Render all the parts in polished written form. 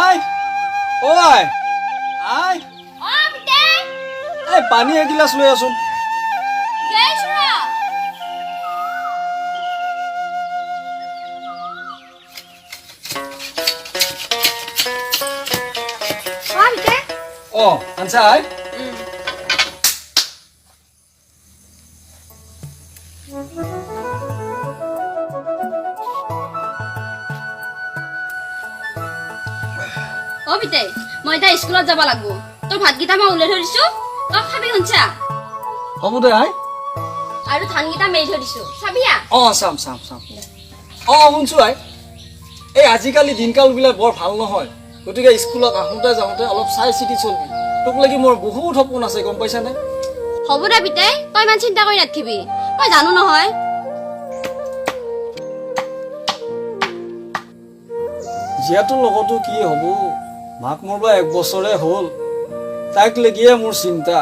আই ঐ আই এই পানী এগিলাচ লৈ আছোন অ আনছা আই অ বিতে মই এটা স্কুলত যাব লাগব তোৰ ভাতকেইটা মই উলাই থৈ দিছো তই খাবি শুনছা হ'ব দে আই আৰু ধানকেইটা মেৰি থৈ দিছো চাবিয়া অ চাম চাম চাম অ শুনছো আই এই আজিকালি দিনকালবিলাক বৰ ভাল নহয় গতিকে স্কুলত আহোঁতে যাওঁতে অলপ চাই চিতি চলবি তোক লাগি মোৰ বহুত সপোন আছে গম পাইছানে হ'ব দে বিতে তই ইমান চিন্তা কৰি নাথাকিবি মই জানো নহয় জীয়াটোৰ লগতো কি হ'ব মাক মোৰ বা 1 বছৰে হ'ল তাইক লেগিয়ে মোৰ চিন্তা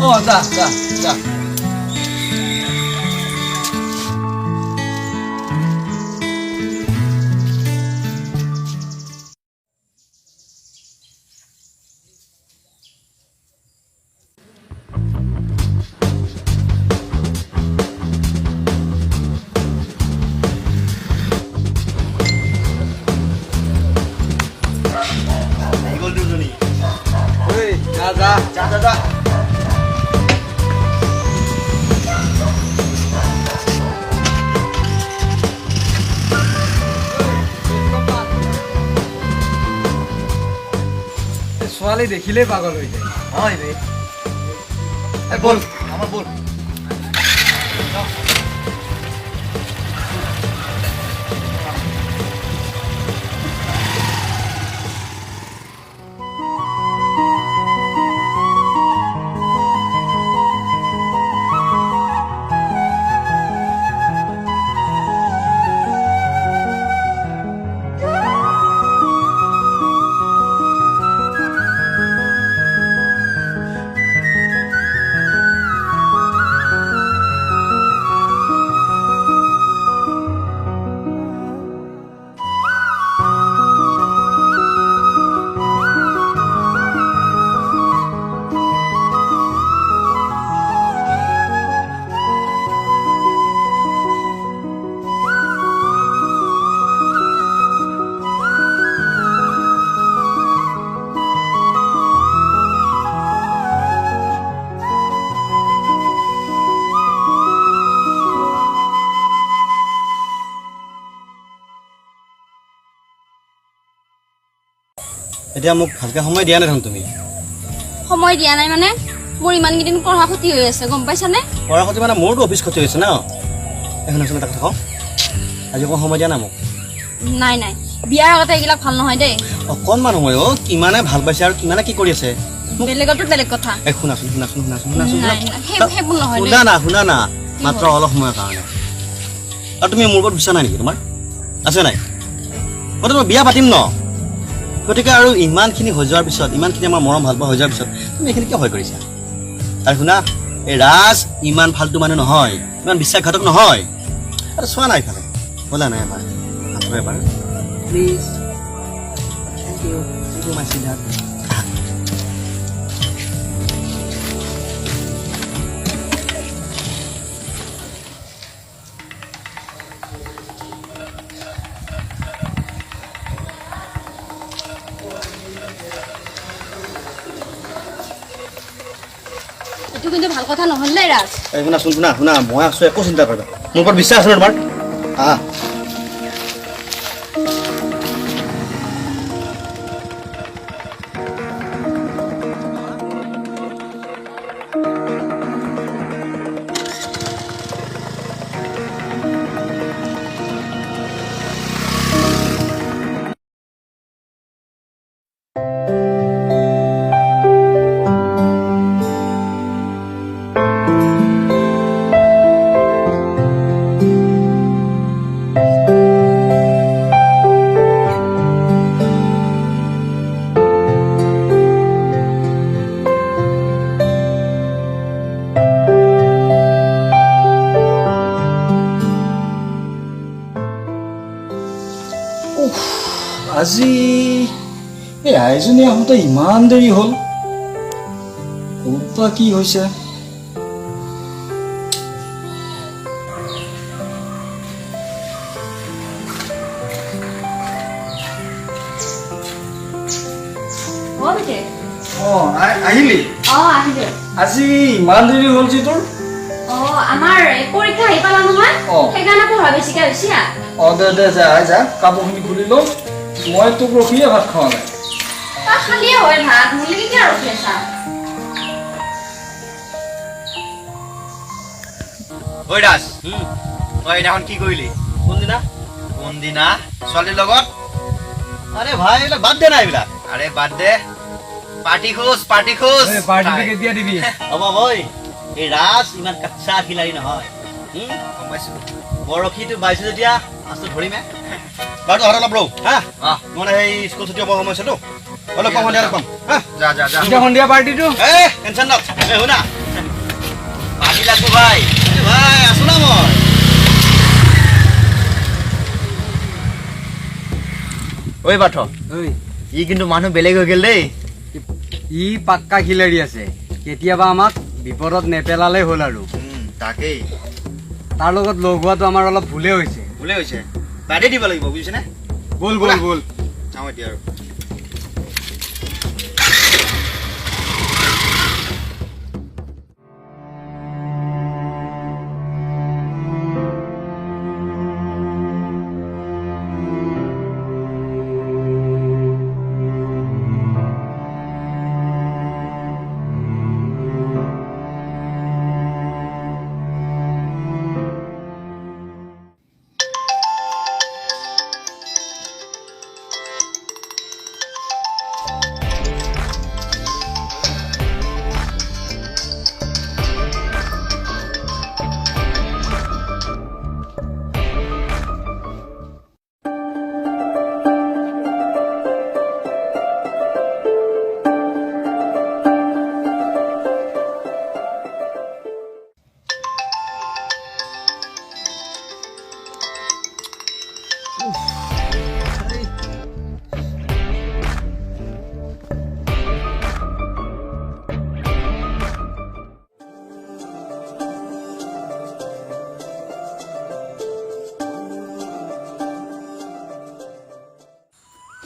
অ যা যা যা যা যা যা যা ছোৱালী দেখিলেই পাগল হৈ যায় হয় বে বল আমাৰ বল এতিয়া মোক ভালকে সময় দিয়া নাই দেখোন তুমি সময় দিয়া নাই মানে মোৰ ইমান কেইদিন পঢ়া ক্ষতি হৈ আছে গম পাইছানে পঢ়া ক্ষতি মানে মোৰতো অফিচ ক্ষতি হৈছে ন এখন আছে এটা কথা কওঁ আজি অকণ সময় দিয়া না মোক নাই নাই বিয়াৰ আগতে এইবিলাক ভাল নহয় দেই অকণমান সময় অ কিমানে ভাল পাইছে আৰু কিমানে কি কৰি আছে বেলেগতো বেলেগ কথা শুনাচোন সেইবোৰ নহয় শুনা না মাত্ৰ অলপ সময়ৰ কাৰণে আৰু তুমি মোৰ ওপৰত বিশ্বাস নাই নেকি তোমাৰ আছে নাই মইতো বিয়া পাতিম ন গতিকে আৰু ইমানখিনি হৈ যোৱাৰ পিছত ইমানখিনি আমাৰ মৰম ভাল পোৱা হৈ যোৱাৰ পিছত তুমি এইখিনি কিয় ভয় কৰিছা আৰু শুনা এই ৰাজ ইমান ফাল্টু মানুহ নহয় ইমান বিশ্বাসঘাতক নহয় আৰু চোৱা নাই ইফালে ব'লা নাই এবাৰ আঁতৰে এবাৰ প্লিজ থেংক ইউ মাই চিনহাৰ্ট এইটো কিন্তু ভাল কথা নহ'ল দেই ৰাজ এই শুনা শুনা শুনা মই আছোঁ একো চিন্তা কৰিবা মোৰ ওপৰত বিশ্বাস আছে ন তোমাৰ আজি এই আইজনী আহোঁতে ইমান দেৰি হ'ল ক'ত বা কি হৈছে আহিলি আজি ইমান দেৰি হ'ল যি তোৰ আমাৰ পৰীক্ষা আহি পালা নহয় সেইকাৰণে পঢ়া বেছিকৈ হৈছে দে যা কাপোৰখিনি খুলি লওঁ মই তোক ৰখিয়ে ভাত খোৱা নাই খালিয়ে হয় ভাত মোৰ লাগি কিয় ৰখি আছা ঐ দাস তই এইদিনাখন কি কৰিলি কোনদিনা ছোৱালীৰ লগত আৰে ভাই এইবিলাক বাদ দে না এইবিলাক আৰে বাদ দে পাৰ্টি খোজ কেতিয়া দিবি হ'ব বৈ এই ৰাজ ইমান কাচ্চা খিলাৰী নহয় গম পাইছো বৰশীটো বাইছো যেতিয়া মাছটো ধৰিমে বাৰু তহঁত অলপ ৰৌ হা মই সেই স্কুল ছুটি হ'ব সময় হৈছেতো অলপ কম সন্ধিয়া কম হা যা সন্ধিয়া পাৰ্টিটো টেনশ্যন নথ শুনা পাৰ্টি লাগব ভাই ভাই আছো না মই ঐ পাৰ্থ ই কিন্তু মানুহ বেলেগ হৈ গ'ল দেই ই পাক্কা খিলাৰি আছে কেতিয়াবা আমাক বিপদত নেপেলালে হ'ল আৰু তাকেই তাৰ লগত লগ হোৱাটো আমাৰ অলপ ভুলে হৈছে বাদে দিব লাগিব বুজিছেনে ব'ল চাওঁ এতিয়া আৰু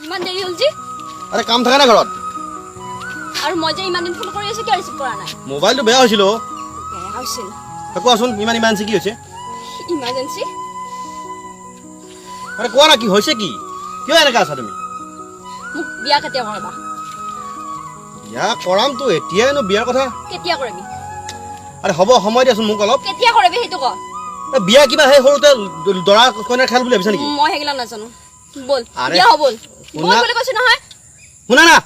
ইমান দেৰি হ'ল যি আৰে কাম থাকে না ঘৰত আৰু মই যে ইমান দিন ফোন কৰি আছো কিয় ৰিচিভ কৰা নাই মোবাইলটো বেয়া হৈছিল বেয়া হৈছিল কোৱাচোন ইমাৰ্জেঞ্চি কি হৈছে ইমাৰ্জেঞ্চি আৰে কোৱা না কি হৈছে কি কিয় এনেকৈ আছা তুমি মোক বিয়া কেতিয়া কৰাবা বিয়া কৰামতো এতিয়াইনো বিয়াৰ কথা কেতিয়া কৰিবি আৰে হ'ব সময় দিয়াচোন মোক অলপ কেতিয়া কৰিবি সেইটো ক বিয়া কিবা সেই সৰুতে দৰা কইনাৰ খেল বুলি ভাবিছা নেকি মই সেইগিলা নাজানো বল আৰে বিয়া হ'ব বল বুলি কৈছো নহয় শুনা না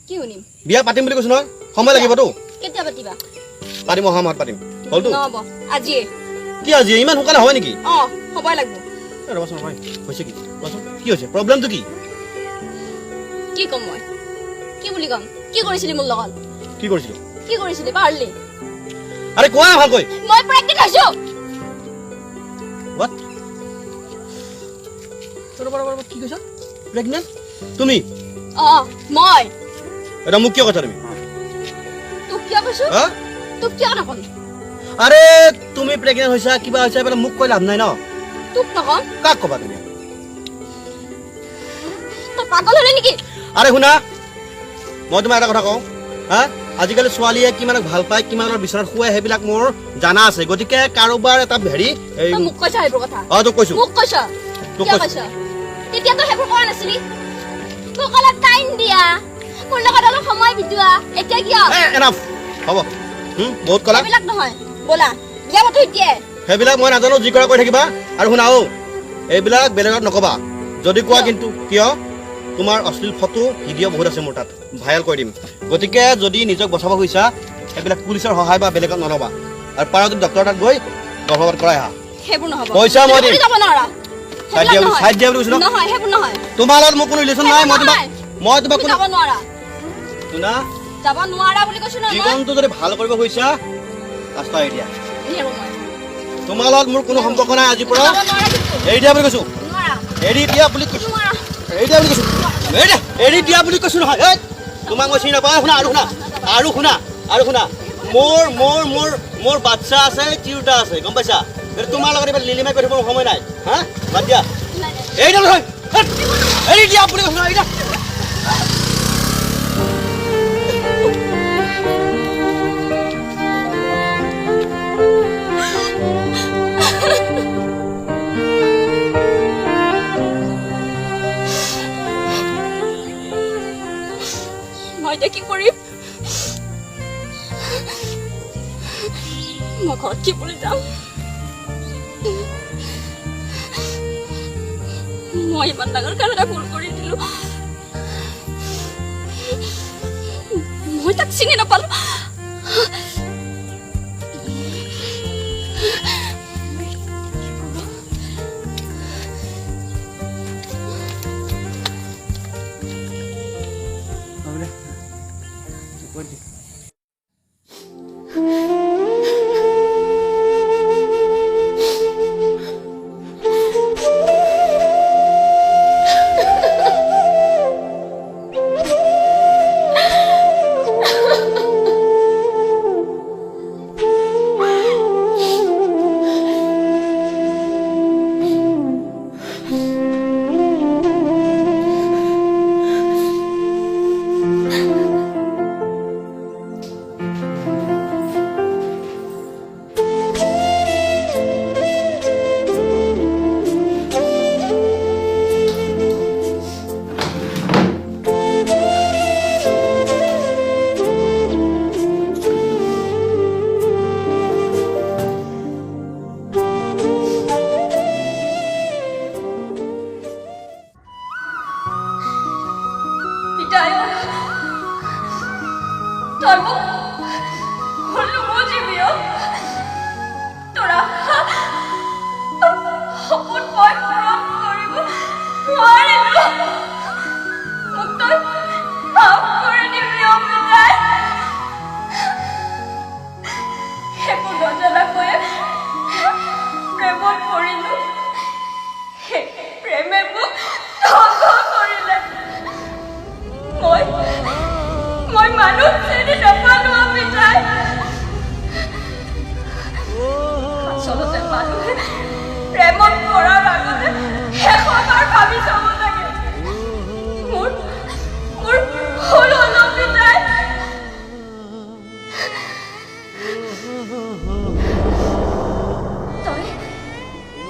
কি শুনিম বিয়া পাতিম বুলি কৈছো নহয় সময় লাগিবতো কেতিয়া পাতিবা পাতিম অহা মাহত পাতিম হ'লতো নহ'ব আজিয়ে কি আজি ইমান সোনকালে হয় নেকি হ'বই লাগিব ৰবাচোন নহয় হৈছে কি কোৱাচোন কি হৈছে প্ৰব্লেমটো কি কি কম মই কি বুলি কম কি কৰিছিলি মোৰ লগত কি কৰিছিলো কি কৰিছিলি পাহৰিলি আৰে কোৱা ভালকৈ মই প্ৰেগনেণ্ট হৈছো হোৱাট ৰবা কি কৈছা প্ৰেগনেণ্ট তুমি মই এটা মোক কিয় কথা তুমি তোক কিয় কৈছো হা তোক কিয় নকম আৰে তুমি প্ৰেগনেণ্ট হৈছা কিবা হৈছে মানে মোক কৈ লাভ নাই ন তোক নকম কাক ক'বা তুমি তই পাগল হলি নেকি আৰে শুনা মই তোমাক এটা কথা কওঁ হা আজিকালি ছোৱালীয়ে কিমানক ভাল পায় কিমানৰ বিচনাত শুৱাই সেইবিলাক মোৰ জানা আছে গতিকে কাৰোবাৰ এটা হেৰি এই তই মোক কৈছ সেইবোৰ কথা তোক কৈছো মোক কৈছ তোক কিয় কৈছো। কৈছ তেতিয়া তই সেইবোৰ কৰা নাছিলি তোক অলপ টাইম দিয়া মোৰ লগত অলপ সময় বিতোৱা এতিয়া কিয় এনাফ হ'ব বহুত ক'লা এইবিলাক নহয় ব'লা বিয়া মাতো এতিয়াই সেইবিলাক মই নাজানো যি কৰা কৈ থাকিবা আৰু শুনা এইবিলাক বেলেগত নকবা যদি কোৱা কিন্তু কিয় তোমাৰ অশ্লীল ফটো ভিডিঅ' বহুত আছে মোৰ তাত ভাইৰেল কৰি দিম গতিকে যদি নিজক বচাব খুজিছা সেইবিলাক পুলিচৰ সহায় বা বেলেগত নল'বা আৰু পাৰা যদি ডক্টৰ তাত গৈ গৰ্ভপাত কৰাই আহা সেইবোৰ নহ'ব পইচা মই দিম। সেইবোৰ যাব নোৱাৰা চাইড দিয়া বুলি কৈছো ন নহয় সেইবোৰ নহয় তোমাৰ লগত মোৰ কোনো ৰিলেশ্যন নাই মই তোমাক তুমি কোনো যাব নোৱাৰা শুনা যাব নোৱাৰা বুলি কৈছো নহয় মই জীৱনটো যদি ভাল কৰিব খুজিছা ৰাস্তা এৰি দিয়া নেৰো মই তোমাৰ লগত মোৰ কোনো সম্পৰ্ক নাই আজিৰ পৰা যাব নোৱাৰা কিন্তু এৰি দিয়া বুলি কৈছো নোৱাৰা এৰি দিয়া বুলি কৈছো নোৱাৰা এৰি দিয়া বুলি কৈছো এৰি দিয়া বুলি কৈছো নহয় এই তোমাক মই চিনি নাপাওঁ শুনা মোৰ মোৰ মোৰ মোৰ বাচ্চা আছে তিৰোতা আছে গম পাইছা তোমাৰ লগত এইবাৰ লিলিমাই কৰি থাকিব সময় নাই হা বাদ দিয়া এৰি দিয়া নহয় এৰি দিয়া বুলি কৈছো এৰি দিয়া মই এতিয়া কি কৰিম মই ঘৰত কি বুলি যাম মই ইমান ডাঙৰ কাম এটা ভুল কৰি দিলো মই তাক চিনি নাপালো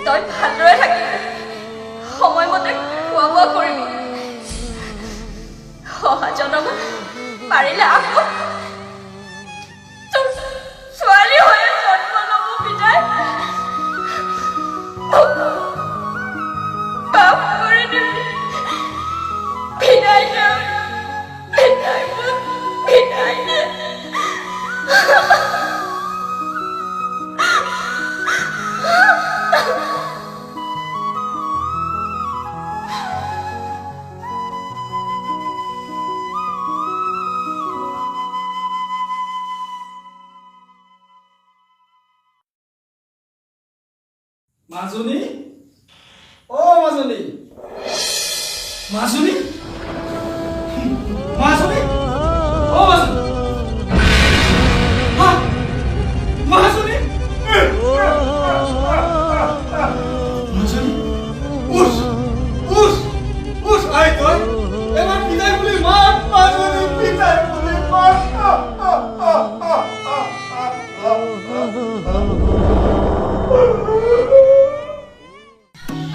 তই ভালদৰে থাকিবি সময়মতে খোৱা বোৱা কৰিবি অহা জনমত পাৰিলে আকৌ ছোৱালী হৈ জন্ম ল'ব বিদায় পাপ কৰি দিবি বিদায় দে বিদায় দে মাজনী অ মাজনী মাজনী মাজনী অ মাজনী হা মাজনী মাজনী উস উস উস আই তই এবার বিদায় বলি মার মাজনী বিদায় বলি মার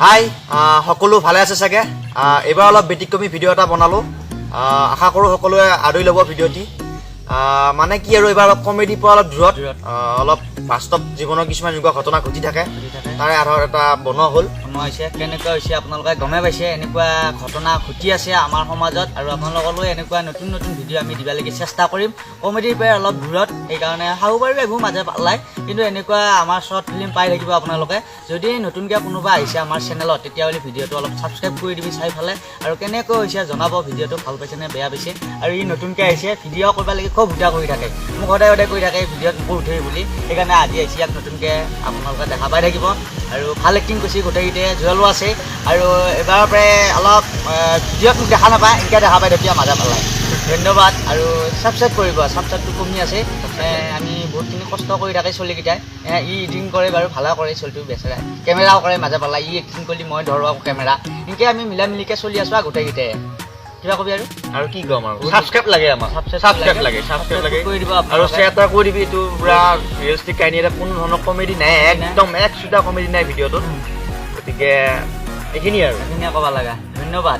হাই সকলো ভালে আছে চাগে এইবাৰ অলপ ব্যতিক্ৰমী ভিডিঅ' এটা বনালোঁ আশা কৰোঁ সকলোৱে আদৰি ল'ব ভিডিঅ'টি মানে কি আৰু এইবাৰ অলপ কমেডিৰ পৰা অলপ দূৰত অলপ বাস্তৱ জীৱনৰ কিছুমান এনেকুৱা ঘটনা ঘটি থাকে তাৰে আধাৰত এটা বনোৱা হ'ল হৈছে কেনেকুৱা হৈছে আপোনালোকে গমে পাইছে এনেকুৱা ঘটনা ঘটি আছে আমাৰ সমাজত আৰু আপোনালোকলৈ এনেকুৱা নতুন নতুন ভিডিঅ' আমি দিবলৈকে চেষ্টা কৰিম কমেডিৰ পৰা অলপ দূৰত সেইকাৰণে চাব পাৰিব এইবোৰ মাজে পালাই কিন্তু এনেকুৱা আমাৰ শ্বৰ্ট ফিল্ম পাই থাকিব আপোনালোকে যদি নতুনকৈ কোনোবা আহিছে আমাৰ চেনেলত তেতিয়াহ'লে ভিডিঅ'টো অলপ ছাবস্ক্ৰাইব কৰি দিবি চাই ফালে আৰু কেনেকৈ হৈছে জনাব ভিডিঅ'টো ভাল পাইছে নে বেয়া পাইছে আৰু ই নতুনকৈ আহিছে ভিডিঅ' কৰিব লাগে খুব সুবিধা কৰি থাকে মোক সদায় সদায় কৰি থাকে ভিডিঅ'ত মোৰ উঠে বুলি সেইকাৰণে আজি আহিছে ইয়াক নতুনকৈ আপোনালোকে দেখা পাই থাকিব আৰু ভাল এক্টিং কৰিছে গোটেইকেইটাই জুৱেলো আছে আৰু এবাৰৰ পৰাই অলপ ভিডিঅ'ত মোক দেখা নাপায় এনেকৈ দেখা পাই তেতিয়া মাজা পেলাই ধন্যবাদ আৰু ছাবস্ক্ৰাইব কৰিব ছাবস্ক্ৰাইবটো কমি আছে আমি বহুতখিনি কষ্ট কৰি থাকে চলিকেইটাই ই এডিটিং কৰে বাৰু ভালে কৰে চলিটো বেচেৰা কেমেৰাও কৰে মাজে পেলাই ই এক্টিং কৰি মই ধৰোঁ কেমেৰা এনেকৈ আমি মিলা মিলিকৈ চলি আছোঁ আৰু গোটেইকেইটাই কিবা কবি আৰু কি ক'ম আৰু ছাবস্ক্ৰাইব লাগে আমাক ছাবস্ক্ৰাইব লাগে কৰি দিব আৰু শ্বেয়াৰ এটা কৰি দিবি এইটো পুৰা ৰিয়েলিষ্টিক কাহিনী এটা কোনো ধৰণৰ কমেডি নাই একদম এক চুটা কমেডি নাই ভিডিঅ'টোত গতিকে এইখিনি আৰু এইখিনিয়ে ক'ব লগা ধন্যবাদ